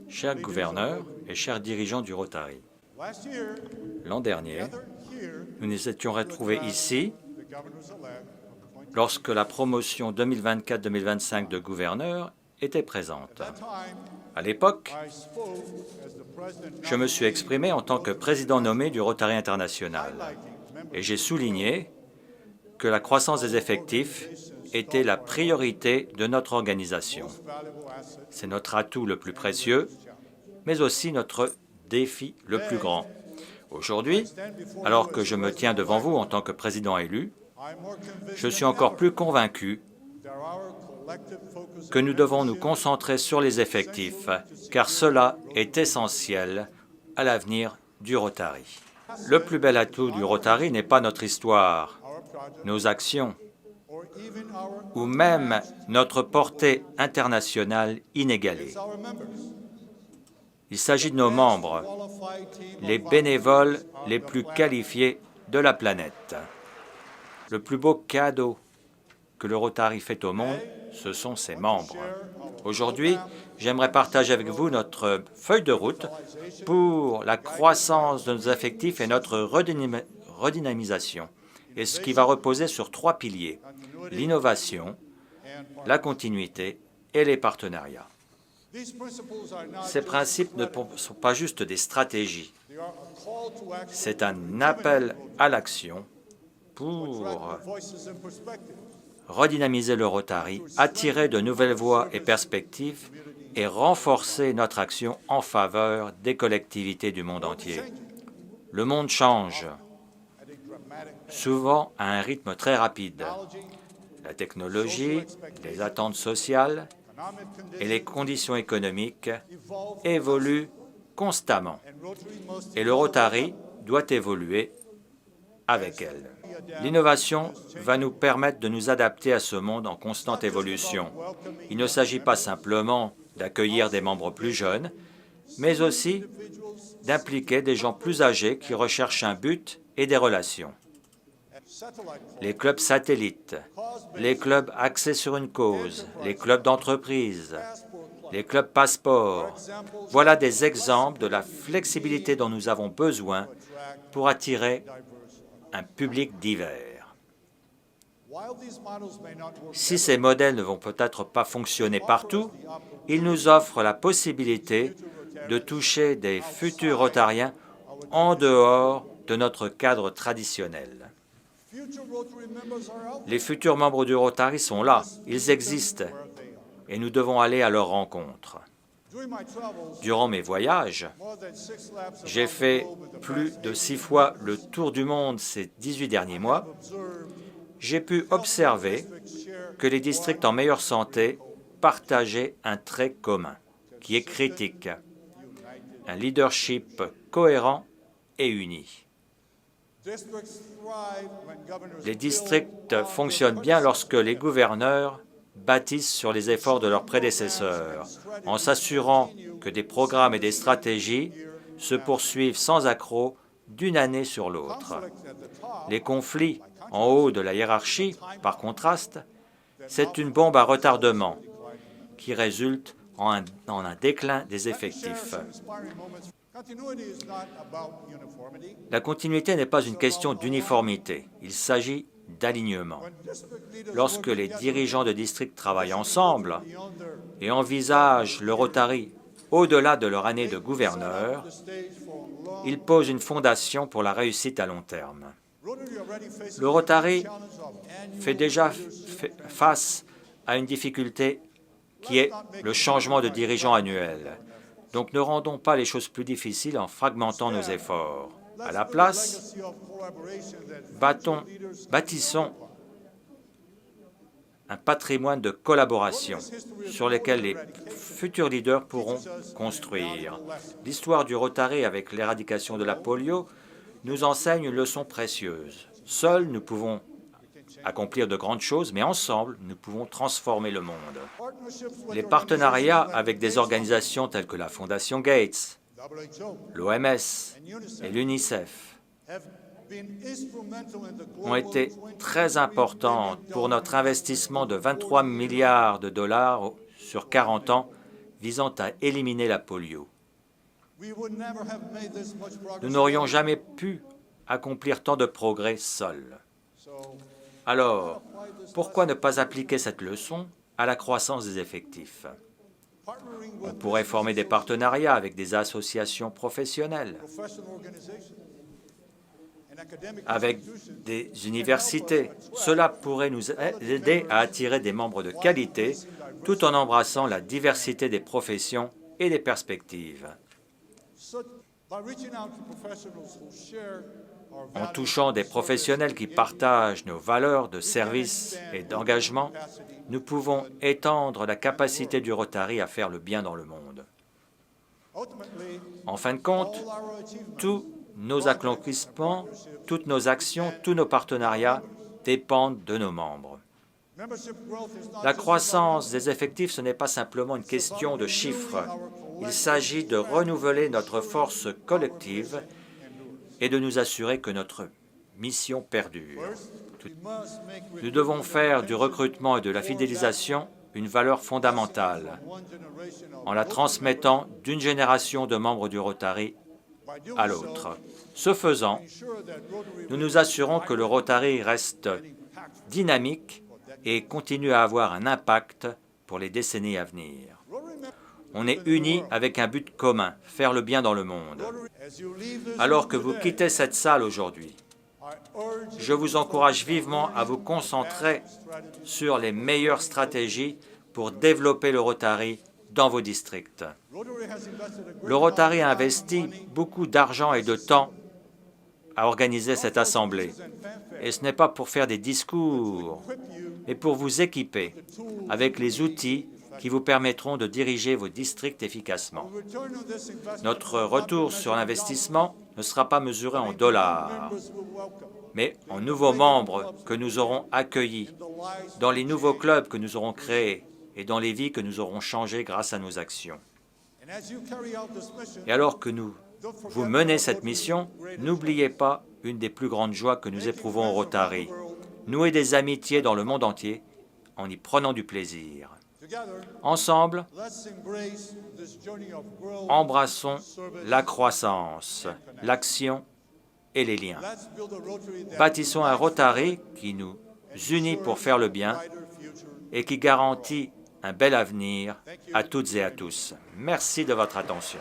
Chers gouverneurs et chers dirigeants du Rotary, l'an dernier, nous nous étions retrouvés ici lorsque la promotion 2024-2025 de gouverneurs était présente. À l'époque, je me suis exprimé en tant que président nommé du Rotary International et j'ai souligné que la croissance des effectifs était la priorité de notre organisation. C'est notre atout le plus précieux, mais aussi notre défi le plus grand. Aujourd'hui, alors que je me tiens devant vous en tant que président élu, je suis encore plus convaincu que nous devons nous concentrer sur les effectifs, car cela est essentiel à l'avenir du Rotary. Le plus bel atout du Rotary n'est pas notre histoire, nos actions, ou même notre portée internationale inégalée. Il s'agit de nos membres, les bénévoles les plus qualifiés de la planète. Le plus beau cadeau que le Rotary fait au monde, ce sont ses membres. Aujourd'hui, j'aimerais partager avec vous notre feuille de route pour la croissance de nos effectifs et notre redynamisation, et ce qui va reposer sur 3 piliers: l'innovation, la continuité et les partenariats. Ces principes ne sont pas juste des stratégies, c'est un appel à l'action pour redynamiser le Rotary, attirer de nouvelles voix et perspectives et renforcer notre action en faveur des collectivités du monde entier. Le monde change, souvent à un rythme très rapide. La technologie, les attentes sociales et les conditions économiques évoluent constamment et le Rotary doit évoluer avec elles. L'innovation va nous permettre de nous adapter à ce monde en constante évolution. Il ne s'agit pas simplement d'accueillir des membres plus jeunes, mais aussi d'impliquer des gens plus âgés qui recherchent un but et des relations. Les clubs satellites, les clubs axés sur une cause, les clubs d'entreprise, les clubs passeports, voilà des exemples de la flexibilité dont nous avons besoin pour attirer un public divers. Si ces modèles ne vont peut-être pas fonctionner partout, ils nous offrent la possibilité de toucher des futurs Rotariens en dehors de notre cadre traditionnel. Les futurs membres du Rotary sont là, ils existent, et nous devons aller à leur rencontre. Durant mes voyages, j'ai fait plus de 6 fois le tour du monde ces 18 derniers mois. J'ai pu observer que les districts en meilleure santé partageaient un trait commun, qui est critique, un leadership cohérent et uni. Les districts fonctionnent bien lorsque les gouverneurs bâtissent sur les efforts de leurs prédécesseurs, en s'assurant que des programmes et des stratégies se poursuivent sans accroc d'une année sur l'autre. Les conflits en haut de la hiérarchie, par contraste, c'est une bombe à retardement qui résulte en un déclin des effectifs. La continuité n'est pas une question d'uniformité, il s'agit d'alignement. Lorsque les dirigeants de district travaillent ensemble et envisagent le Rotary au-delà de leur année de gouverneur, ils posent une fondation pour la réussite à long terme. Le Rotary fait déjà face à une difficulté qui est le changement de dirigeant annuel. Donc ne rendons pas les choses plus difficiles en fragmentant nos efforts. À la place, bâtissons un patrimoine de collaboration sur lequel les futurs leaders pourront construire. L'histoire du Rotary avec l'éradication de la polio nous enseigne une leçon précieuse. Seuls, nous pouvons accomplir de grandes choses, mais ensemble, nous pouvons transformer le monde. Les partenariats avec des organisations telles que la Fondation Gates, l'OMS et l'UNICEF ont été très importantes pour notre investissement de 23 milliards de dollars sur 40 ans visant à éliminer la polio. Nous n'aurions jamais pu accomplir tant de progrès seuls. Alors, pourquoi ne pas appliquer cette leçon à la croissance des effectifs? On pourrait former des partenariats avec des associations professionnelles, avec des universités. Cela pourrait nous aider à attirer des membres de qualité tout en embrassant la diversité des professions et des perspectives. En touchant des professionnels qui partagent nos valeurs de service et d'engagement, nous pouvons étendre la capacité du Rotary à faire le bien dans le monde. En fin de compte, tous nos accomplissements, toutes nos actions, tous nos partenariats dépendent de nos membres. La croissance des effectifs, ce n'est pas simplement une question de chiffres. Il s'agit de renouveler notre force collective et de nous assurer que notre mission perdure. Nous devons faire du recrutement et de la fidélisation une valeur fondamentale en la transmettant d'une génération de membres du Rotary à l'autre. Ce faisant, nous nous assurons que le Rotary reste dynamique et continue à avoir un impact pour les décennies à venir. On est unis avec un but commun, faire le bien dans le monde. Alors que vous quittez cette salle aujourd'hui, je vous encourage vivement à vous concentrer sur les meilleures stratégies pour développer le Rotary dans vos districts. Le Rotary a investi beaucoup d'argent et de temps à organiser cette assemblée. Et ce n'est pas pour faire des discours, mais pour vous équiper avec les outils qui vous permettront de diriger vos districts efficacement. Notre retour sur l'investissement ne sera pas mesuré en dollars, mais en nouveaux membres que nous aurons accueillis, dans les nouveaux clubs que nous aurons créés et dans les vies que nous aurons changées grâce à nos actions. Et alors que vous menez cette mission, n'oubliez pas une des plus grandes joies que nous éprouvons au Rotary, nouer des amitiés dans le monde entier en y prenant du plaisir. Ensemble, embrassons la croissance, l'action et les liens. Bâtissons un Rotary qui nous unit pour faire le bien et qui garantit un bel avenir à toutes et à tous. Merci de votre attention.